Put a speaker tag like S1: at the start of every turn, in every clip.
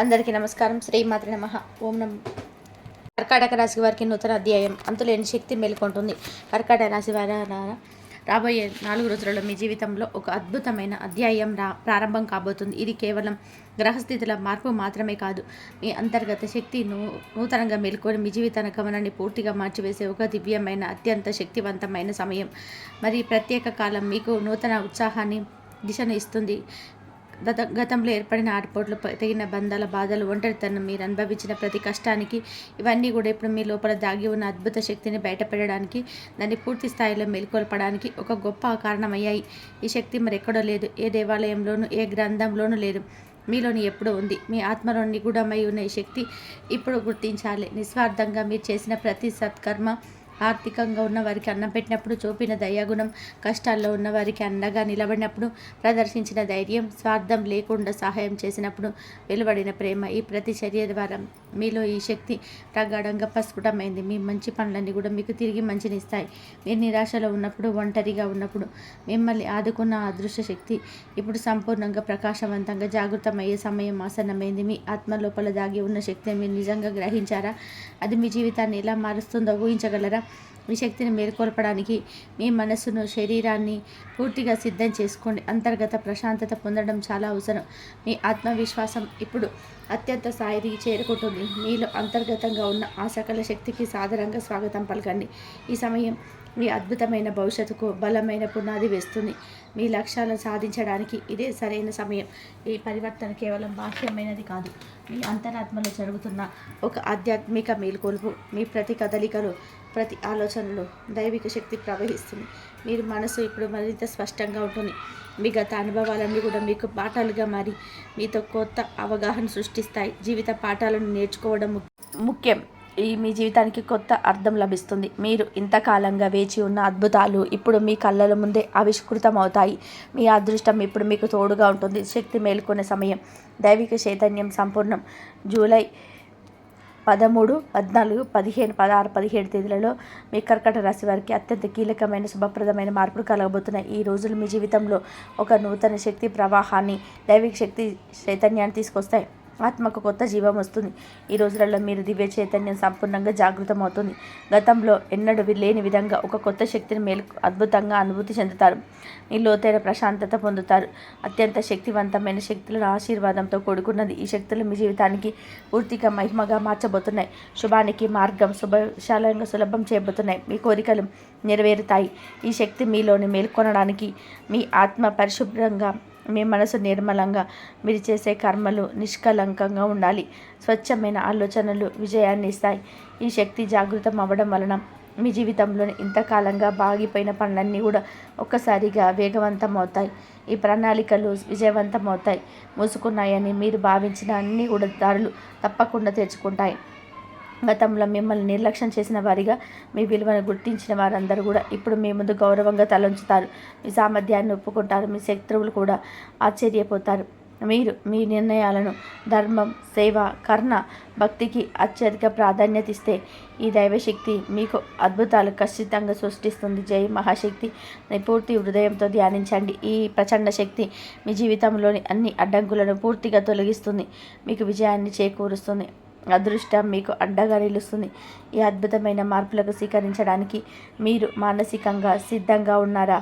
S1: అందరికీ నమస్కారం. శ్రీమాత్రే నమః. ఓం నమః. కర్కాటక రాశి వారికి నూతన అధ్యాయం, అంతులేని శక్తి మేల్కొంటుంది. కర్కాటక రాశి వారి రాబోయే 4 రోజులలో మీ జీవితంలో ఒక అద్భుతమైన అధ్యాయం ప్రారంభం కాబోతుంది. ఇది కేవలం గ్రహస్థితుల మార్పు మాత్రమే కాదు, మీ అంతర్గత శక్తి నూతనంగా మేల్కొని మీ జీవిత గమనాన్ని పూర్తిగా మార్చివేసే ఒక దివ్యమైన, అత్యంత శక్తివంతమైన సమయం. మరి ప్రత్యేక కాలం మీకు నూతన ఉత్సాహాన్ని, దిశను ఇస్తుంది. గతంలో ఏర్పడిన ఆటపోట్లు, తగిన బంధాల బాధలు, ఒంటరితనం, మీరు అనుభవించిన ప్రతి కష్టానికి, ఇవన్నీ కూడా ఇప్పుడు మీ లోపల దాగి ఉన్న అద్భుత శక్తిని బయటపెట్టడానికి, దాన్ని పూర్తి స్థాయిలో మేల్కొల్పడానికి ఒక గొప్ప కారణమయ్యాయి. ఈ శక్తి మరెక్కడో లేదు, ఏ దేవాలయంలోనూ, ఏ గ్రంథంలోనూ లేదు, మీలోని ఎప్పుడూ ఉంది. మీ ఆత్మలో నిగూఢమై ఉన్న ఈ శక్తి ఇప్పుడు గుర్తించాలి. నిస్వార్థంగా మీరు చేసిన ప్రతి సత్కర్మ, ఆర్థికంగా ఉన్నవారికి అన్నం పెట్టినప్పుడు చూపిన దయాగుణం, కష్టాల్లో ఉన్నవారికి అండగా నిలబడినప్పుడు ప్రదర్శించిన ధైర్యం, స్వార్థం లేకుండా సహాయం చేసినప్పుడు వెలువడిన ప్రేమ, ఈ ప్రతి చర్య ద్వారా మీలో ఈ శక్తి ప్రగాఢంగా ప్రస్ఫుటమైంది. మీ మంచి పనులన్నీ కూడా మీకు తిరిగి మంచినిస్తాయి. మీరు నిరాశలో ఉన్నప్పుడు, ఒంటరిగా ఉన్నప్పుడు మిమ్మల్ని ఆదుకున్న అదృశ్య శక్తి ఇప్పుడు సంపూర్ణంగా ప్రకాశవంతంగా జాగృతమయ్యే సమయం ఆసన్నమైంది. మీ ఆత్మ లోపల దాగి ఉన్న శక్తిని మీరు నిజంగా గ్రహించారా? అది మీ జీవితాన్ని ఎలా మారుస్తుందో ఊహించగలరా? ఈ శక్తిని మేల్కొల్పడానికి మీ మనస్సును, శరీరాన్ని పూర్తిగా సిద్ధం చేసుకోండి. అంతర్గత ప్రశాంతత పొందడం చాలా అవసరం. మీ ఆత్మవిశ్వాసం ఇప్పుడు అత్యంత స్థాయికి చేరుకుంటుంది. మీలో అంతర్గతంగా ఉన్న ఆ సకల శక్తికి సాదరంగా స్వాగతం పలకండి. ఈ సమయం మీ అద్భుతమైన భవిష్యత్తుకు బలమైన పునాది వేస్తుంది. మీ లక్ష్యాలను సాధించడానికి ఇదే సరైన సమయం. ఈ పరివర్తన కేవలం బాహ్యమైనది కాదు, మీ అంతరాత్మలో జరుగుతున్న ఒక ఆధ్యాత్మిక మేల్కొలుపు. మీ ప్రతి కదలికలు, ప్రతి ఆలోచనలో దైవిక శక్తి ప్రవహిస్తుంది. మీరు మనసు ఇప్పుడు మరింత స్పష్టంగా ఉంటుంది. మీ గత అనుభవాలన్నీ కూడా మీకు పాఠాలుగా మారి మీతో కొత్త అవగాహన సృష్టిస్తాయి. జీవిత పాఠాలను నేర్చుకోవడం ముఖ్యం. మీ జీవితానికి కొత్త అర్థం లభిస్తుంది. మీరు ఇంతకాలంగా వేచి ఉన్న అద్భుతాలు ఇప్పుడు మీ కళ్ళల ముందే ఆవిష్కృతం అవుతాయి. మీ అదృష్టం ఇప్పుడు మీకు తోడుగా ఉంటుంది. శక్తి మేల్కొనే సమయం, దైవిక చైతన్యం సంపూర్ణం. జూలై 13, 14, 15, 16, 17 తేదీలలో మీ కర్కాటక రాశి వారికి అత్యంత కీలకమైన, శుభప్రదమైన మార్పులు కలగబోతున్నాయి. ఈ రోజులు మీ జీవితంలో ఒక నూతన శక్తి ప్రవాహాన్ని, దైవిక శక్తి చైతన్యాన్ని తీసుకొస్తాయి. ఆత్మకు కొత్త జీవం వస్తుంది. ఈ రోజులలో మీరు దివ్య చైతన్యం సంపూర్ణంగా జాగృతమవుతుంది. గతంలో ఎన్నడూ లేని విధంగా ఒక కొత్త శక్తిని అద్భుతంగా అనుభూతి చెందుతారు. మీ లోతైన ప్రశాంతత పొందుతారు. అత్యంత శక్తివంతమైన శక్తుల ఆశీర్వాదంతో కూడుకున్నది. ఈ శక్తులు మీ జీవితానికి పూర్తిగా మహిమగా మార్చబోతున్నాయి. శుభానికి మార్గం శుభశాలంగా సులభం చేయబోతున్నాయి. మీ కోరికలు నెరవేరుతాయి. ఈ శక్తి మీలోని మేల్కొనడానికి మీ ఆత్మ పరిశుభ్రంగా, మీ మనసు నిర్మలంగా, మీరు చేసే కర్మలు నిష్కలంకంగా ఉండాలి. స్వచ్ఛమైన ఆలోచనలు విజయాన్ని ఇస్తాయి. ఈ శక్తి జాగృతం అవ్వడం వలన మీ జీవితంలోని ఇంతకాలంగా బాగిపోయిన పనులన్నీ కూడా ఒక్కసారిగా వేగవంతం అవుతాయి. ఈ ప్రణాళికలు విజయవంతం అవుతాయి. మూసుకున్నాయని మీరు భావించిన అన్ని కూడా దారులు తప్పకుండా తెరుచుకుంటాయి. గతంలో మిమ్మల్ని నిర్లక్ష్యం చేసిన వారిగా, మీ విలువను గుర్తించిన వారందరూ కూడా ఇప్పుడు మీ ముందు గౌరవంగా తలంచుతారు. మీ సామర్థ్యాన్ని ఒప్పుకుంటారు. మీ శత్రువులు కూడా ఆశ్చర్యపోతారు. మీరు మీ నిర్ణయాలను ధర్మం, సేవ, కర్ణ, భక్తికి అత్యధిక ప్రాధాన్యత ఇస్తే ఈ దైవశక్తి మీకు అద్భుతాలు ఖచ్చితంగా సృష్టిస్తుంది. జై మహాశక్తి అని పూర్తి హృదయంతో ధ్యానించండి. ఈ ప్రచండ శక్తి మీ జీవితంలోని అన్ని అడ్డంకులను పూర్తిగా తొలగిస్తుంది. మీకు విజయాన్ని చేకూరుస్తుంది. అదృష్టం మీకు అండగా నిలుస్తుంది. ఈ అద్భుతమైన మార్పులకు స్వీకరించడానికి మీరు మానసికంగా సిద్ధంగా ఉన్నారా?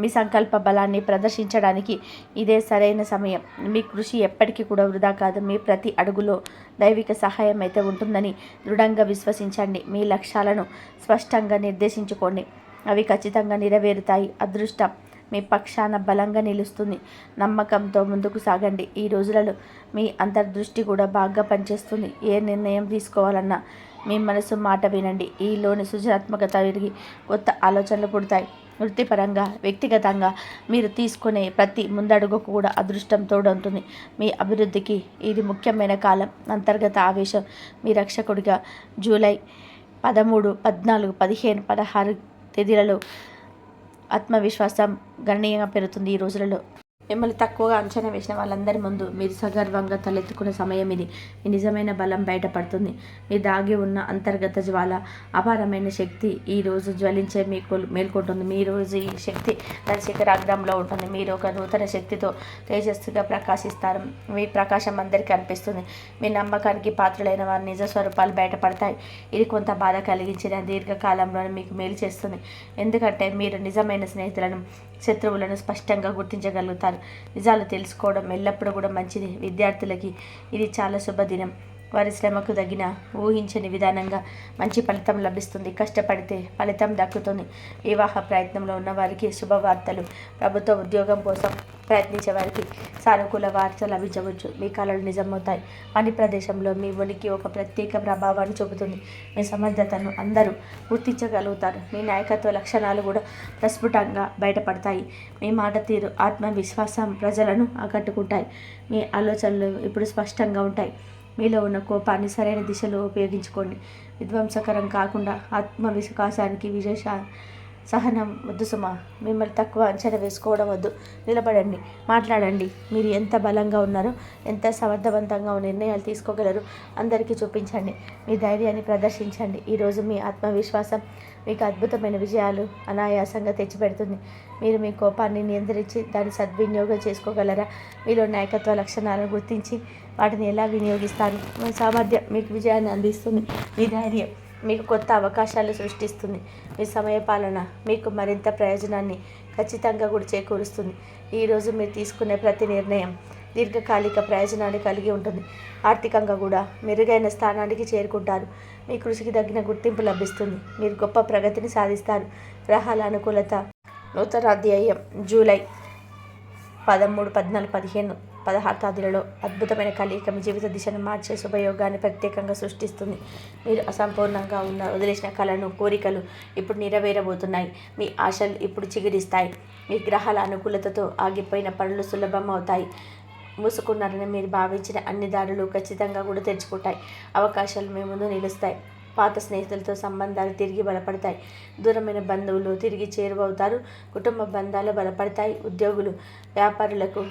S1: మీ సంకల్ప బలాన్ని ప్రదర్శించడానికి ఇదే సరైన సమయం. మీ కృషి ఎప్పటికీ కూడా వృధా కాదు. మీ ప్రతి అడుగులో దైవిక సహాయం అయితే ఉంటుందని దృఢంగా విశ్వసించండి. మీ లక్ష్యాలను స్పష్టంగా నిర్దేశించుకోండి. అవి ఖచ్చితంగా నెరవేరుతాయి. అదృష్టం మీ పక్షాన బలంగా నిలుస్తుంది. నమ్మకంతో ముందుకు సాగండి. ఈ రోజులలో మీ అంతర్దృష్టి కూడా బాగా పనిచేస్తుంది. ఏ నిర్ణయం తీసుకోవాలన్నా మీ మనసు మాట వినండి. ఈలోని సృజనాత్మకత విరిగి కొత్త ఆలోచనలు పుడతాయి. వృత్తిపరంగా, వ్యక్తిగతంగా మీరు తీసుకునే ప్రతి ముందడుగుకు కూడా అదృష్టం తోడుంటుంది. మీ అభివృద్ధికి ఇది ముఖ్యమైన కాలం. అంతర్గత ఆవేశం మీ రక్షకుడిగా. జూలై 13, 14, 15, 16 తేదీలలో ఆత్మవిశ్వాసం గణనీయంగా పెరుగుతుంది. ఈ రోజులలో మిమ్మల్ని తక్కువగా అంచనా వేసిన వాళ్ళందరి ముందు మీరు సగర్వంగా తలెత్తుకునే సమయం ఇది. మీ నిజమైన బలం బయటపడుతుంది. మీ దాగి ఉన్న అంతర్గత జ్వాల, అపారమైన శక్తి ఈరోజు జ్వలించే మీకు మేల్కొంటుంది. మీ రోజు ఈ శక్తి దాని శిఖరాగ్రంలో ఉంటుంది. మీరు ఒక నూతన శక్తితో తేజస్సుగా ప్రకాశిస్తారు. మీ ప్రకాశం అందరికీ అనిపిస్తుంది. మీ నమ్మకానికి పాత్రులైన వారి నిజ స్వరూపాలు బయటపడతాయి. ఇది కొంత బాధ కలిగించిన దీర్ఘకాలంలోనే మీకు మేలు చేస్తుంది. ఎందుకంటే మీరు నిజమైన స్నేహితులను, శత్రువులను స్పష్టంగా గుర్తించగలుగుతారు. నిజాలు తెలుసుకోవడం ఎల్లప్పుడూ కూడా మంచిది. విద్యార్థులకి ఇది చాలా శుభదినం. వారి శ్రమకు తగిన ఊహించని విధానంగా మంచి ఫలితం లభిస్తుంది. కష్టపడితే ఫలితం దక్కుతుంది. వివాహ ప్రయత్నంలో ఉన్న వారికి శుభవార్తలు, ప్రభుత్వ ఉద్యోగం కోసం ప్రయత్నించే వారికి సానుకూల వార్త లభించవచ్చు. మీ కళలు నిజమవుతాయి. పని ప్రదేశంలో మీ ఉనికి ఒక ప్రత్యేక ప్రభావాన్ని చూపుతుంది. మీ సమర్థతను అందరూ గుర్తించగలుగుతారు. మీ నాయకత్వ లక్షణాలు కూడా ప్రస్ఫుటంగా బయటపడతాయి. మీ మాట తీరు, ఆత్మవిశ్వాసం ప్రజలను ఆకట్టుకుంటాయి. మీ ఆలోచనలు ఇప్పుడు స్పష్టంగా ఉంటాయి. మీలో ఉన్న కోపాన్ని సరైన దిశలో ఉపయోగించుకోండి. విధ్వంసకరం కాకుండా ఆత్మవిశ్వాసానికి విశేష సహనం వద్దు సుమా. మిమ్మల్ని తక్కువ అంచనా వేసుకోవడం వద్దు. నిలబడండి, మాట్లాడండి. మీరు ఎంత బలంగా ఉన్నారో, ఎంత సమర్థవంతంగా నిర్ణయాలు తీసుకోగలరు అందరికీ చూపించండి. మీ ధైర్యాన్ని ప్రదర్శించండి. ఈరోజు మీ ఆత్మవిశ్వాసం మీకు అద్భుతమైన విజయాలు అనాయాసంగా తెచ్చిపెడుతుంది. మీరు మీ కోపాన్ని నియంత్రించి దాన్ని సద్వినియోగం చేసుకోగలరా? మీలో నాయకత్వ లక్షణాలను గుర్తించి వాటిని ఎలా వినియోగిస్తారు? మీ సామర్థ్యం మీకు విజయాన్ని అందిస్తుంది. మీ ధైర్యం మీకు కొత్త అవకాశాలు సృష్టిస్తుంది. మీ సమయపాలన మీకు మరింత ప్రయోజనాన్ని ఖచ్చితంగా కూడా చేకూరుస్తుంది. ఈరోజు మీరు తీసుకునే ప్రతి నిర్ణయం దీర్ఘకాలిక ప్రయోజనాన్ని కలిగి ఉంటుంది. ఆర్థికంగా కూడా మెరుగైన స్థానానికి చేరుకుంటారు. మీ కృషికి తగిన గుర్తింపు లభిస్తుంది. మీరు గొప్ప ప్రగతిని సాధిస్తారు. గ్రహాల అనుకూలత. నూతన అధ్యాయం జూలై 13, 14, 15, 16 తేదీలలో అద్భుతమైన కలయిక మీ జీవిత దిశను మార్చే శుభయోగాన్ని ప్రత్యేకంగా సృష్టిస్తుంది. మీరు అసంపూర్ణంగా వదిలేసిన కళను, కోరికలు ఇప్పుడు నెరవేరబోతున్నాయి. మీ ఆశలు ఇప్పుడు చిగురిస్తాయి. మీ గ్రహాల అనుకూలతతో ఆగిపోయిన పనులు సులభం అవుతాయి. మూసుకున్నారని మీరు భావించిన అన్ని దారులు ఖచ్చితంగా కూడా తెరుచుకుంటాయి. అవకాశాలు మీ ముందు నిలుస్తాయి. పాత స్నేహితులతో సంబంధాలు తిరిగి బలపడతాయి. దూరమైన బంధువులు తిరిగి చేరువవుతారు. కుటుంబ బంధాలు బలపడతాయి. ఉద్యోగులు, వ్యాపారులకు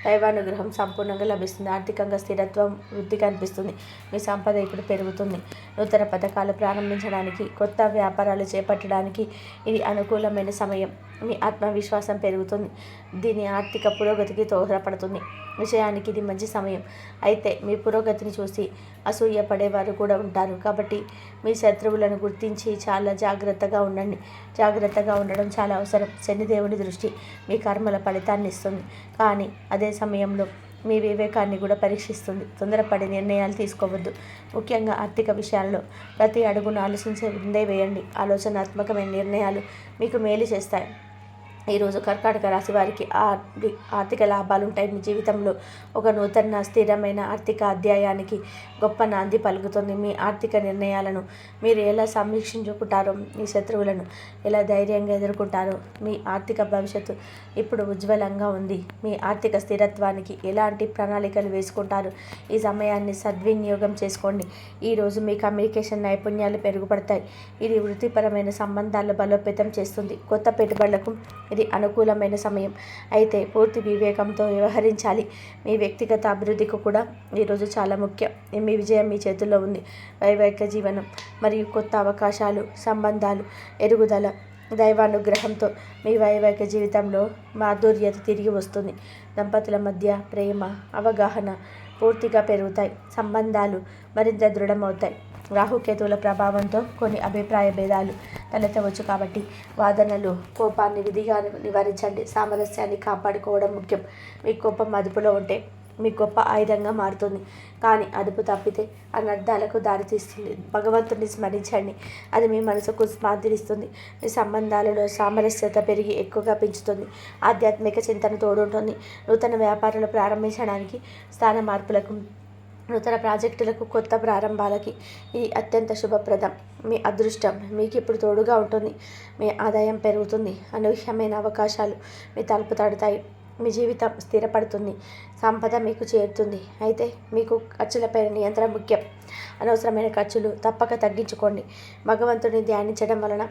S1: దైవానుగ్రహం సంపూర్ణంగా లభిస్తుంది. ఆర్థికంగా స్థిరత్వం, వృద్ధి కనిపిస్తుంది. మీ సంపద ఇప్పుడు పెరుగుతుంది. నూతన పథకాలు ప్రారంభించడానికి, కొత్త వ్యాపారాలు చేపట్టడానికి ఇది అనుకూలమైన సమయం. మీ ఆత్మవిశ్వాసం పెరుగుతుంది. దీని ఆర్థిక పురోగతికి దోహదపడుతుంది. విషయానికి ఇది మంచి సమయం. అయితే మీ పురోగతిని చూసి అసూయపడేవారు కూడా ఉంటారు. కాబట్టి మీ శత్రువులను గుర్తించి చాలా జాగ్రత్తగా ఉండండి. జాగ్రత్తగా ఉండడం చాలా అవసరం. శనిదేవుని దృష్టి మీ కర్మల ఫలితాన్ని ఇస్తుంది, కానీ అదే సమయంలో మీ వివేకాన్ని కూడా పరీక్షిస్తుంది. తొందరపడి నిర్ణయాలు తీసుకోవద్దు. ముఖ్యంగా ఆర్థిక విషయాల్లో ప్రతి అడుగును ఆలోచించే ముందే వేయండి. ఆలోచనాత్మకమైన నిర్ణయాలు మీకు మేలు చేస్తాయి. ఈరోజు కర్కాటక రాశి వారికి ఆర్థిక లాభాలు ఉంటాయి. మీ జీవితంలో ఒక నూతన స్థిరమైన ఆర్థిక అధ్యాయానికి గొప్ప నాంది పలుకుతుంది. మీ ఆర్థిక నిర్ణయాలను మీరు ఎలా సమీక్షించుకుంటారో, మీ శత్రువులను ఎలా ధైర్యంగా ఎదుర్కొంటారో, మీ ఆర్థిక భవిష్యత్తు ఇప్పుడు ఉజ్వలంగా ఉంది. మీ ఆర్థిక స్థిరత్వానికి ఎలాంటి ప్రణాళికలు వేసుకుంటారు? ఈ సమయాన్ని సద్వినియోగం చేసుకోండి. ఈరోజు మీ కమ్యూనికేషన్ నైపుణ్యాలు పెరుగుపడతాయి. ఇది వృత్తిపరమైన సంబంధాలు బలోపేతం చేస్తుంది. కొత్త పెట్టుబడులకు ఇది అనుకూలమైన సమయం. అయితే పూర్తి వివేకంతో వ్యవహరించాలి. మీ వ్యక్తిగత అభివృద్ధికి కూడా ఈరోజు చాలా ముఖ్యం. మీ విజయం మీ చేతుల్లో ఉంది. వైవాహిక జీవనం మరియు కొత్త అవకాశాలు, సంబంధాలు, ఎదుగుదల, దైవానుగ్రహంతో మీ వైవాహిక జీవితంలో మాధుర్యత తిరిగి వస్తుంది. దంపతుల మధ్య ప్రేమ, అవగాహన పూర్తిగా పెరుగుతాయి. సంబంధాలు మరింత దృఢమవుతాయి. రాహుకేతువుల ప్రభావంతో కొన్ని అభిప్రాయ భేదాలు తలెత్తవచ్చు. కాబట్టి వాదనలు, కోపాన్ని విధిగా నివారించండి. సామరస్యాన్ని కాపాడుకోవడం ముఖ్యం. మీ కోపం అదుపులో ఉంటే మీ గొప్ప ఆయుధంగా మారుతుంది, కానీ అదుపు తప్పితే అనర్థాలకు దారితీస్తుంది. భగవంతుడిని స్మరించండి. అది మీ మనసుకు స్ఫూర్తినిస్తుంది. మీ సంబంధాలలో సామరస్యత పెరిగి ఎక్కువగా పెంచుతుంది. ఆధ్యాత్మిక చింతన తోడుంటుంది. నూతన వ్యాపారాలు ప్రారంభించడానికి, స్థాన మార్పులకు, నూతన ప్రాజెక్టులకు, కొత్త ప్రారంభాలకి ఇది అత్యంత శుభప్రదం. మీ అదృష్టం మీకు ఇప్పుడు తోడుగా ఉంటుంది. మీ ఆదాయం పెరుగుతుంది. అనూహ్యమైన అవకాశాలు మీ తలుపు తడతాయి. మీ జీవితం స్థిరపడుతుంది. సంపద మీకు చేరుతుంది. అయితే మీకు ఖర్చులపై నియంత్రణ ముఖ్యం. అనవసరమైన ఖర్చులు తప్పక తగ్గించుకోండి. భగవంతుడిని ధ్యానించడం వలన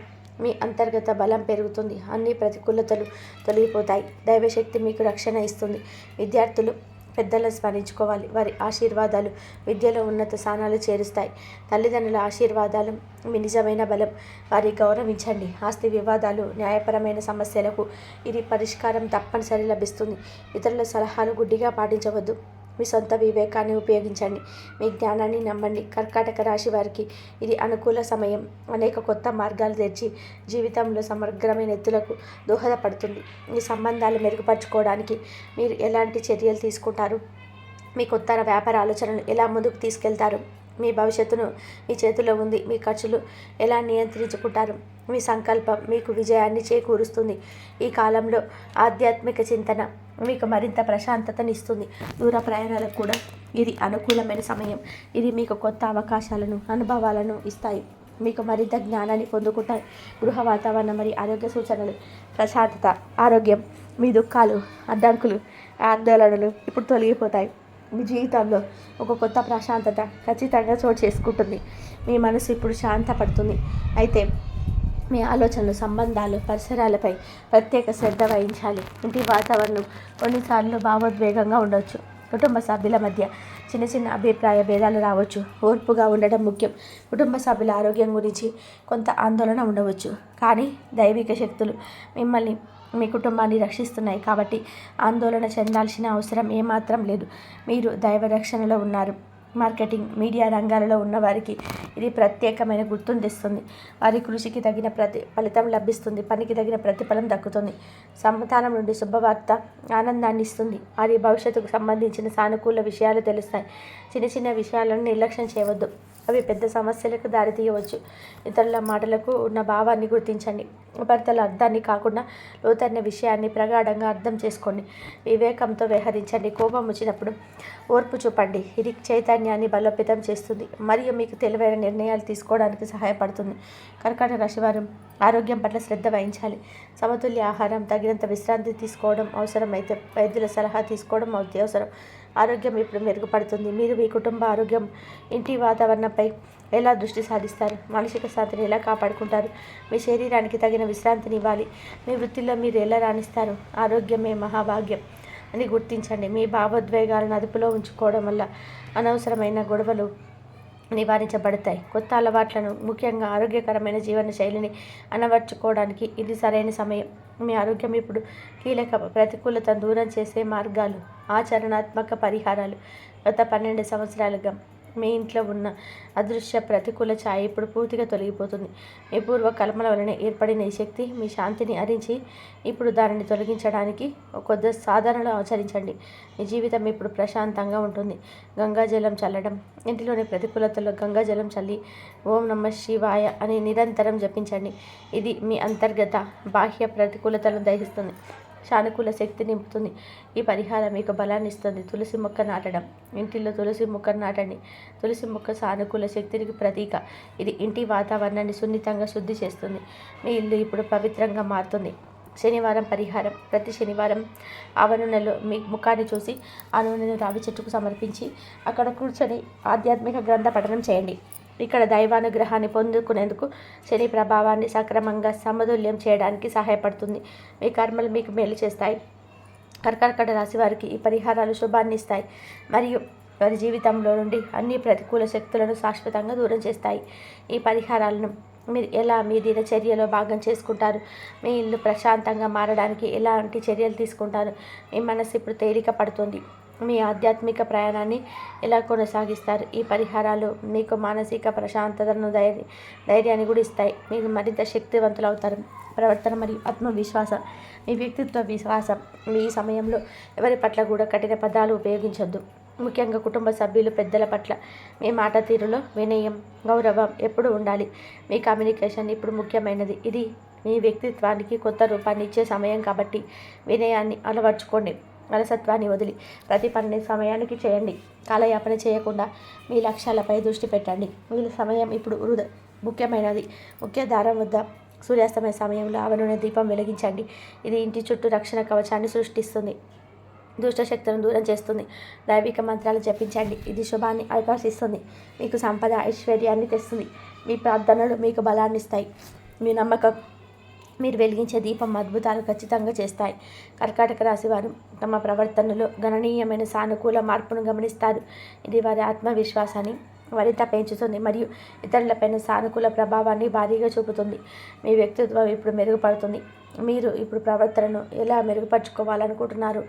S1: మీ అంతర్గత బలం పెరుగుతుంది. అన్ని ప్రతికూలతలు తొలగిపోతాయి. దైవశక్తి మీకు రక్షణ ఇస్తుంది. విద్యార్థులు పెద్దలను స్మరించుకోవాలి. వారి ఆశీర్వాదాలు విద్యలో ఉన్నత స్థానాలు చేరుస్తాయి. తల్లిదండ్రుల ఆశీర్వాదాలు మీ నిజమైన బలం. వారి గౌరవించండి. ఆస్తి వివాదాలు, న్యాయపరమైన సమస్యలకు ఇది పరిష్కారం తప్పనిసరి లభిస్తుంది. ఇతరుల సలహాలు గుడ్డిగా పాటించవద్దు. మీ సొంత వివేకాన్ని ఉపయోగించండి. మీ జ్ఞానాన్ని నమ్మండి. కర్కాటక రాశి వారికి ఇది అనుకూల సమయం. అనేక కొత్త మార్గాలు తెరిచి జీవితంలో సమగ్రమైన ఎత్తులకు దోహదపడుతుంది. మీ సంబంధాలు మెరుగుపరచుకోవడానికి మీరు ఎలాంటి చర్యలు తీసుకుంటారు? మీ కొత్త వ్యాపార ఆలోచనలు ఎలా ముందుకు తీసుకెళ్తారు? మీ భవిష్యత్తును మీ చేతిలో ఉంది. మీ ఖర్చులు ఎలా నియంత్రించుకుంటారు? మీ సంకల్పం మీకు విజయాన్ని చేకూరుస్తుంది. ఈ కాలంలో ఆధ్యాత్మిక చింతన మీకు మరింత ప్రశాంతతనిస్తుంది. దూర ప్రయాణాలకు కూడా ఇది అనుకూలమైన సమయం. ఇది మీకు కొత్త అవకాశాలను, అనుభవాలను ఇస్తాయి. మీకు మరింత జ్ఞానాన్ని పొందుకుంటాయి. గృహ వాతావరణం మరియు ఆరోగ్య సూచనలు. ప్రశాంతత, ఆరోగ్యం. మీ దుఃఖాలు, అడ్డంకులు, ఆందోళనలు ఇప్పుడు తొలగిపోతాయి. మీ జీవితంలో ఒక కొత్త ప్రశాంతత ఖచ్చితంగా చోటు చేసుకుంటుంది. మీ మనసు ఇప్పుడు శాంతపడుతుంది. అయితే మీ ఆలోచనలు, సంబంధాలు, పరిసరాలపై ప్రత్యేక శ్రద్ధ వహించాలి. ఇంటి వాతావరణం కొన్నిసార్లు భావోద్వేగంగా ఉండవచ్చు. కుటుంబ సభ్యుల మధ్య చిన్న చిన్న అభిప్రాయ భేదాలు రావచ్చు. ఓర్పుగా ఉండడం ముఖ్యం. కుటుంబ సభ్యుల ఆరోగ్యం గురించి కొంత ఆందోళన ఉండవచ్చు. కానీ దైవిక శక్తులు మిమ్మల్ని, మీ కుటుంబాన్ని రక్షిస్తున్నాయి కాబట్టి ఆందోళన చెందాల్సిన అవసరం ఏమాత్రం లేదు. మీరు దైవ రక్షణలో ఉన్నారు. మార్కెటింగ్, మీడియా రంగాలలో ఉన్నవారికి ఇది ప్రత్యేకమైన గుర్తును తెస్తుంది. వారి కృషికి తగిన ఫలితం లభిస్తుంది. పనికి తగిన ప్రతిఫలం దక్కుతుంది. సంతానం నుండి శుభవార్త ఆనందాన్ని ఇస్తుంది. వారి భవిష్యత్తుకు సంబంధించిన సానుకూల విషయాలు తెలుస్తాయి. చిన్న చిన్న విషయాలను నిర్లక్ష్యం చేయవద్దు. అవి పెద్ద సమస్యలకు దారితీయవచ్చు. ఇతరుల మాటలకు ఉన్న భావాన్ని గుర్తించండి. భర్తల అర్థాన్ని కాకుండా లోతైన విషయాన్ని ప్రగాఢంగా అర్థం చేసుకోండి. వివేకంతో వ్యవహరించండి. కోపం వచ్చినప్పుడు ఓర్పు చూపండి. ఇది చైతన్యాన్ని బలోపేతం చేస్తుంది మరియు మీకు తెలివైన నిర్ణయాలు తీసుకోవడానికి సహాయపడుతుంది. కర్కాటక రాశివారు ఆరోగ్యం పట్ల శ్రద్ధ వహించాలి. సమతుల్య ఆహారం, తగినంత విశ్రాంతి తీసుకోవడం అవసరమైతే వైద్యుల సలహా తీసుకోవడం అత్యవసరం. ఆరోగ్యం ఇప్పుడు మెరుగుపడుతుంది. మీరు మీ కుటుంబ ఆరోగ్యం, ఇంటి వాతావరణంపై ఎలా దృష్టి సాధిస్తారు? మానసిక శాంతిని ఎలా కాపాడుకుంటారు? మీ శరీరానికి తగిన విశ్రాంతిని ఇవ్వాలి. మీ వృత్తిలో మీరు ఎలా రాణిస్తారు? ఆరోగ్యమే మహాభాగ్యం అని గుర్తించండి. మీ భావోద్వేగాలను అదుపులో ఉంచుకోవడం వల్ల అనవసరమైన గొడవలు నివారించబడతాయి. కొత్త అలవాట్లను, ముఖ్యంగా ఆరోగ్యకరమైన జీవన శైలిని అలవర్చుకోవడానికి ఇది సరైన సమయం. మీ ఆరోగ్యం ఇప్పుడు కీలక. ప్రతికూలతను దూరం చేసే మార్గాలు, ఆచరణాత్మక పరిహారాలు. గత 12 సంవత్సరాలుగా మీ ఇంట్లో ఉన్న అదృశ్య ప్రతికూల ఛాయ ఇప్పుడు పూర్తిగా తొలగిపోతుంది. మీ పూర్వ కల్మల వలన ఏర్పడిన ఈ శక్తి మీ శాంతిని హరించి ఇప్పుడు దానిని తొలగించడానికి కొద్ది సాధనలు ఆచరించండి. మీ జీవితం ఇప్పుడు ప్రశాంతంగా ఉంటుంది. గంగాజలం చల్లడం. ఇంటిలోని ప్రతికూలతలో గంగాజలం చల్లి ఓం నమః శివాయ అని నిరంతరం జపించండి. ఇది మీ అంతర్గత, బాహ్య ప్రతికూలతలను దహిస్తుంది. సానుకూల శక్తి నింపుతుంది. ఈ పరిహారం మీకు బలాన్ని ఇస్తుంది. తులసి మొక్క నాటడం. ఇంటిలో తులసి మొక్కను నాటండి. తులసి మొక్క సానుకూల శక్తికి ప్రతీక. ఇది ఇంటి వాతావరణాన్ని సున్నితంగా శుద్ధి చేస్తుంది. మీ ఇల్లు ఇప్పుడు పవిత్రంగా మారుతుంది. శనివారం పరిహారం. ప్రతి శనివారం ఆవ నూనెలో మీ ముఖాన్ని చూసి ఆ నూనెను రావి చెట్టుకు సమర్పించి అక్కడ కూర్చొని ఆధ్యాత్మిక గ్రంథ పఠనం చేయండి. ఇక్కడ దైవానుగ్రహాన్ని పొందుకునేందుకు శని ప్రభావాన్ని సక్రమంగా సమతుల్యం చేయడానికి సహాయపడుతుంది. మీ కర్మలు మీకు మేలు చేస్తాయి. కర్కాటక రాశి వారికి ఈ పరిహారాలు శుభాన్ని ఇస్తాయి మరియు వారి జీవితంలో నుండి అన్ని ప్రతికూల శక్తులను శాశ్వతంగా దూరం చేస్తాయి. ఈ పరిహారాలను మీరు ఎలా మీ దినచర్యలో భాగం చేసుకుంటారు? మీ ఇల్లు ప్రశాంతంగా మారడానికి ఎలాంటి చర్యలు తీసుకుంటారు? మీ మనసు ఇప్పుడు తేలిక పడుతుంది. మీ ఆధ్యాత్మిక ప్రయాణాన్ని ఎలా కొనసాగిస్తారు? ఈ పరిహారాలు మీకు మానసిక ప్రశాంతతను, ధైర్యాన్ని కూడా ఇస్తాయి. మీరు మరింత శక్తివంతులు అవుతారు. ప్రవర్తన మరియు ఆత్మవిశ్వాసం. మీ వ్యక్తిత్వ విశ్వాసం. మీ సమయంలో ఎవరి పట్ల కూడా కఠిన పదాలు ఉపయోగించొద్దు. ముఖ్యంగా కుటుంబ సభ్యులు, పెద్దల పట్ల మీ మాట తీరులో వినయం, గౌరవం ఎప్పుడు ఉండాలి. మీ కమ్యూనికేషన్ ఇప్పుడు ముఖ్యమైనది. ఇది మీ వ్యక్తిత్వానికి కొత్త రూపాన్ని ఇచ్చే సమయం కాబట్టి వినయాన్ని అలవర్చుకోండి. అలసత్వాన్ని వదిలి ప్రతి పనిని సమయానికి చేయండి. కాలయాపన చేయకుండా మీ లక్ష్యాలపై దృష్టి పెట్టండి. మీ సమయం ఇప్పుడు ముఖ్యమైనది. ముఖ్య దారం వద్ద సూర్యాస్తమయ సమయంలో ఆవ నూనె దీపం వెలిగించండి. ఇది ఇంటి చుట్టూ రక్షణ కవచాన్ని సృష్టిస్తుంది. దుష్టశక్తులను దూరం చేస్తుంది. దైవిక మంత్రాలు జపించండి. ఇది శుభాన్ని ఆకర్షిస్తుంది. మీకు సంపద, ఐశ్వర్యాన్ని తెస్తుంది. మీ ప్రార్థనలు మీకు బలాన్ని ఇస్తాయి. మీ నమ్మకం, మీరు వెలిగించే దీపం అద్భుతాలు ఖచ్చితంగా చేస్తాయి. కర్కాటక రాశి వారు తమ ప్రవర్తనలో గణనీయమైన సానుకూల మార్పును గమనిస్తారు. ఇది వారి ఆత్మవిశ్వాసాన్ని మరింత పెంచుతుంది మరియు ఇతరులపైన సానుకూల ప్రభావాన్ని భారీగా చూపుతుంది. మీ వ్యక్తిత్వం ఇప్పుడు మెరుగుపడుతుంది. మీరు ఇప్పుడు ప్రవర్తనను ఎలా మెరుగుపరుచుకోవాలనుకుంటున్నారు?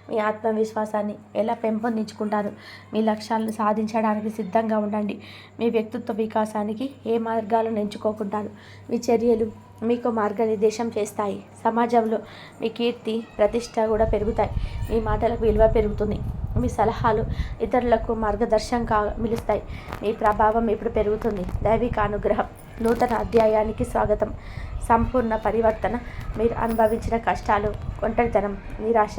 S1: మీ ఆత్మవిశ్వాసాన్ని ఎలా పెంపొందించుకుంటారు? మీ లక్ష్యాలను సాధించడానికి సిద్ధంగా ఉండండి. మీ వ్యక్తిత్వ వికాసానికి ఏ మార్గాలను ఎంచుకోకుంటారు? మీ చర్యలు మీకు మార్గనిర్దేశం చేస్తాయి. సమాజంలో మీ కీర్తి ప్రతిష్ట కూడా పెరుగుతాయి. మీ మాటలకు విలువ పెరుగుతుంది. మీ సలహాలు ఇతరులకు మార్గదర్శకంగా నిలుస్తాయి. మీ ప్రభావం ఇప్పుడు పెరుగుతుంది. దైవిక అనుగ్రహం. నూతన అధ్యాయానికి స్వాగతం. సంపూర్ణ పరివర్తన. మీరు అనుభవించిన కష్టాలు, ఒంటరితనం, నిరాశ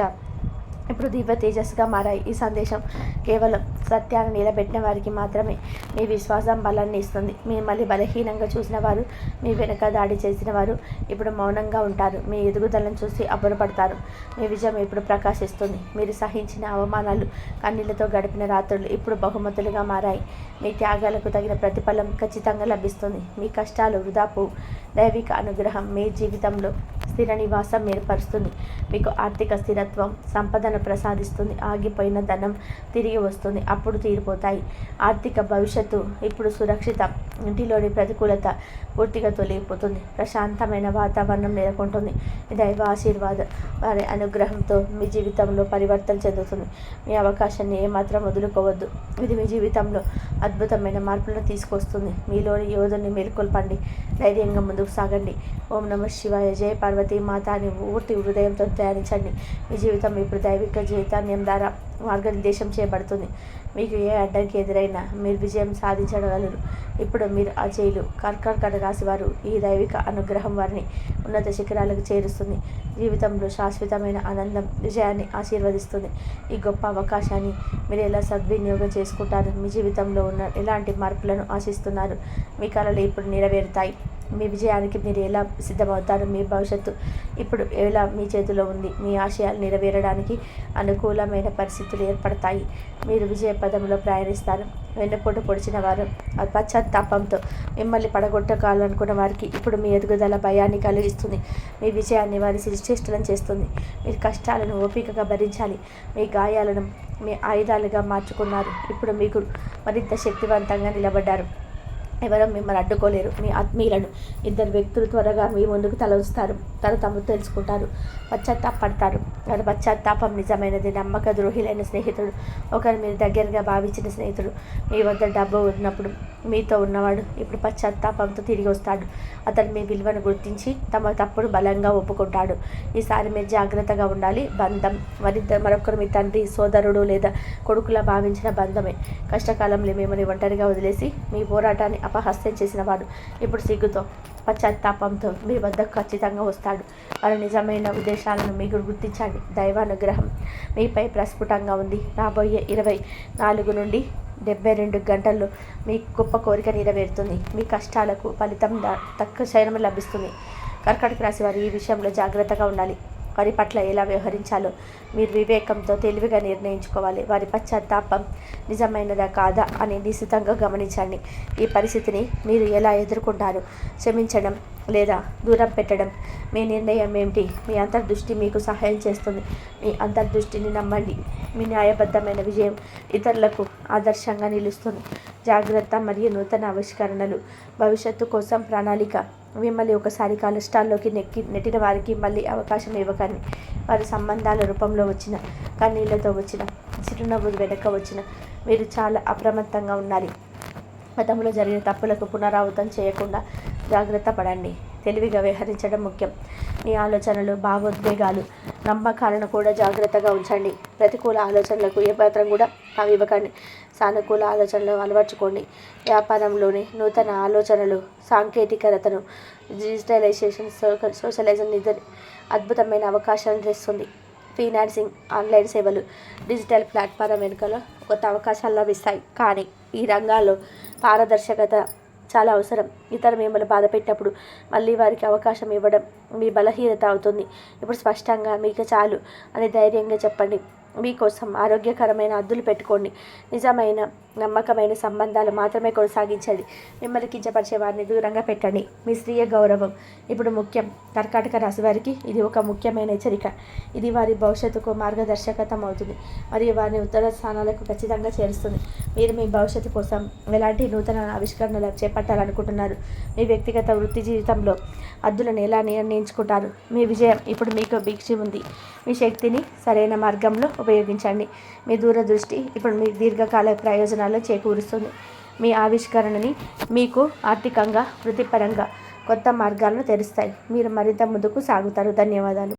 S1: ఇప్పుడు దివ్య తేజస్సుగా మారాయి. ఈ సందేశం కేవలం సత్యాన్ని నిలబెట్టిన వారికి మాత్రమే. మీ విశ్వాసం బలాన్ని ఇస్తుంది. మిమ్మల్ని బలహీనంగా చూసిన వారు, మీ వెనుక దాడి చేసిన వారు ఇప్పుడు మౌనంగా ఉంటారు. మీ ఎదుగుదలను చూసి అబ్బురపడతారు. మీ విజయం ఇప్పుడు ప్రకాశిస్తుంది. మీరు సహించిన అవమానాలు, కన్నీళ్లతో గడిపిన రాత్రులు ఇప్పుడు బహుమతులుగా మారాయి. మీ త్యాగాలకు తగిన ప్రతిఫలం ఖచ్చితంగా లభిస్తుంది. మీ కష్టాలు వృధా పోవు. దైవిక అనుగ్రహం మీ జీవితంలో స్థిర నివాసం ఏర్పరుస్తుంది. మీకు ఆర్థిక స్థిరత్వం, సంపదను ప్రసాదిస్తుంది. ఆగిపోయిన ధనం తిరిగి వస్తుంది. అప్పుడు తీరిపోతాయి. ఆర్థిక భవిష్యత్తు ఇప్పుడు సురక్షితం. ఇంటిలోని ప్రతికూలత పూర్తిగా తొలగిపోతుంది. ప్రశాంతమైన వాతావరణం నెలకొంటుంది. దైవ ఆశీర్వాదం, వారి అనుగ్రహంతో మీ జీవితంలో పరివర్తన చెందుతుంది. మీ అవకాశాన్ని ఏమాత్రం వదులుకోవద్దు. ఇది మీ జీవితంలో అద్భుతమైన మార్పులను తీసుకొస్తుంది. మీలోని యోధుని మేల్కొల్పండి. ధైర్యంగా ముందుకు సాగండి. ఓం నమః శివాయ. జయ పార్వతీ మాత అని పూర్తి హృదయంతో ధ్యానించండి. మీ జీవితం ఇప్పుడు దైవిక చైతన్యం ద్వారా మార్గనిర్దేశం చేయబడుతుంది. మీకు ఏ అడ్డంకి ఎదురైనా మీరు విజయం సాధించగలరు. ఇప్పుడు మీరు అజేయులు. కర్కాటక రాశి వారు ఈ దైవిక అనుగ్రహం వారిని ఉన్నత శిఖరాలకు చేరుస్తుంది. జీవితంలో శాశ్వతమైన ఆనందం, విజయాన్ని ఆశీర్వదిస్తుంది. ఈ గొప్ప అవకాశాన్ని మీరు ఎలా సద్వినియోగం చేసుకుంటారు? మీ జీవితంలో ఉన్న ఎలాంటి మార్పులను ఆశిస్తున్నారు? మీ కలలు ఇప్పుడు నెరవేరుతాయి. మీ విజయానికి మీరు ఎలా సిద్ధమవుతారు? మీ భవిష్యత్తు ఇప్పుడు ఎలా మీ చేతిలో ఉంది. మీ ఆశయాలు నెరవేరడానికి అనుకూలమైన పరిస్థితులు ఏర్పడతాయి. మీరు విజయ పదంలో ప్రయాణిస్తారు. వెన్నుపోటు పొడిచిన వారు పశ్చాత్తాపంతో మిమ్మల్ని పడగొట్టకాలనుకున్న వారికి ఇప్పుడు మీ ఎదుగుదల భయాన్ని కలిగిస్తుంది. మీ విజయాన్ని వారి శిష్టలను చేస్తుంది. మీరు కష్టాలను ఓపికగా భరించాలి. మీ గాయాలను మీ ఆయుధాలుగా మార్చుకున్నారు. ఇప్పుడు మీకు మరింత శక్తివంతంగా నిలబడ్డారు. ఎవరో మిమ్మల్ని అడ్డుకోలేరు. మీ ఆత్మీయులను ఇద్దరు వ్యక్తులు త్వరగా మీ ముందుకు తల ఉంచుతారు. తమ తెలుసుకుంటారు, పశ్చాత్తాపడతారు. వారి పశ్చాత్తాపం నిజమైనది. నమ్మక ద్రోహిలైన స్నేహితుడు, ఒకరు మీరు దగ్గరగా భావించిన స్నేహితుడు, మీ వద్ద డబ్బు ఉన్నప్పుడు మీతో ఉన్నవాడు ఇప్పుడు పశ్చాత్తాపంతో తిరిగి వస్తాడు. అతను మీ విలువను గుర్తించి తమ తప్పును బలంగా ఒప్పుకుంటాడు. ఈసారి మీరు జాగ్రత్తగా ఉండాలి. బంధం మరొకరు మీ తండ్రి, సోదరుడు లేదా కొడుకులా భావించిన బంధమే. కష్టకాలంలో మిమ్మల్ని ఒంటరిగా వదిలేసి మీ పోరాటాన్ని అపహాస్యం చేసిన వాడు ఇప్పుడు సిగ్గుతో, పశ్చాత్తాపంతో మీ వద్దకు ఖచ్చితంగా వస్తాడు. వారి నిజమైన ఉద్దేశాలను మీకు గుర్తించండి. దైవానుగ్రహం మీపై ప్రస్ఫుటంగా ఉంది. రాబోయే 24 నుండి 72 గంటల్లో మీ గొప్ప కోరిక నెరవేరుతుంది. మీ కష్టాలకు ఫలితం తక్కువ క్షణం లభిస్తుంది. కర్కాటక రాశి వారు ఈ విషయంలో జాగ్రత్తగా ఉండాలి. వారి పట్ల ఎలా వ్యవహరించాలో మీరు వివేకంతో తెలివిగా నిర్ణయించుకోవాలి. వారి పశ్చాత్తాపం నిజమైనదా కాదా అని నిశితంగా గమనించండి. ఈ పరిస్థితిని మీరు ఎలా ఎదుర్కొంటారు? క్షమించడం లేదా దూరం పెట్టడం మీ నిర్ణయం ఏమిటి? మీ అంతర్దృష్టి మీకు సహాయం చేస్తుంది. మీ అంతర్దృష్టిని నమ్మండి. మీ న్యాయబద్ధమైన విజయం ఇతరులకు ఆదర్శంగా నిలుస్తుంది. జాగ్రత్త మరియు నూతన ఆవిష్కరణలు. భవిష్యత్తు కోసం ప్రణాళిక. మిమ్మల్ని ఒకసారి కష్టాల్లోకి నెట్టిన వారికి మళ్ళీ అవకాశం ఇవ్వకండి. వారి సంబంధాల రూపంలో వచ్చిన, కన్నీళ్లతో వచ్చిన, చిరునవ్వు వెనక వచ్చిన మీరు చాలా అప్రమత్తంగా ఉండాలి. గతంలో జరిగిన తప్పులకు పునరావృతం చేయకుండా జాగ్రత్త పడండి. తెలివిగా వ్యవహరించడం ముఖ్యం. మీ ఆలోచనలు, భావోద్వేగాలు, నమ్మకాలను కూడా జాగ్రత్తగా ఉంచండి. ప్రతికూల ఆలోచనలకు ఏ పాత్రం కూడా ఇవ్వకండి. సానుకూల ఆలోచనలు అలవర్చుకోండి. వ్యాపారంలోని నూతన ఆలోచనలు, సాంకేతికతను, డిజిటలైజేషన్, సోషలైజేషన్ అద్భుతమైన అవకాశాలను తెస్తుంది. ఫైనాన్సింగ్, ఆన్లైన్ సేవలు, డిజిటల్ ప్లాట్ఫారం వెనుకలో కొత్త అవకాశాలు లభిస్తాయి. కానీ ఈ రంగాల్లో పారదర్శకత చాలా అవసరం. ఇతరులు మిమ్మల్ని బాధ పెట్టినప్పుడు మళ్ళీ వారికి అవకాశం ఇవ్వడం మీ బలహీనత అవుతుంది. ఇప్పుడు స్పష్టంగా మీకు చాలు అని ధైర్యంగా చెప్పండి. మీకోసం ఆరోగ్యకరమైన హద్దులు పెట్టుకోండి. నిజమైన నమ్మకమైన సంబంధాలు మాత్రమే కొనసాగించండి. మిమ్మల్ని కించపరిచే వారిని దూరంగా పెట్టండి. మీ స్వీయ గౌరవం ఇప్పుడు ముఖ్యం. కర్కాటక రాశి వారికి ఇది ఒక ముఖ్యమైన హెచ్చరిక. ఇది వారి భవిష్యత్తుకు మార్గదర్శకత్వం అవుతుంది మరియు వారిని ఉత్తర స్థానాలకు ఖచ్చితంగా చేరుస్తుంది. మీరు మీ భవిష్యత్తు కోసం ఎలాంటి నూతన ఆవిష్కరణలు చేపట్టాలనుకుంటున్నారు? మీ వ్యక్తిగత వృత్తి జీవితంలో హద్దులను ఎలా నిర్ణయించుకుంటారు? మీ విజయం ఇప్పుడు మీకు భిక్షి ఉంది. మీ శక్తిని సరైన మార్గంలో ఉపయోగించండి. మీ దూరదృష్టి ఇప్పుడు మీ దీర్ఘకాల ప్రయోజనాలు చేకూరుస్తుంది. మీ ఆవిష్కరణని మీకు ఆర్థికంగా వృత్తిపరంగా కొత్త మార్గాలను తెరుస్తాయి. మీరు మరింత ముందుకు సాగుతారు. ధన్యవాదాలు.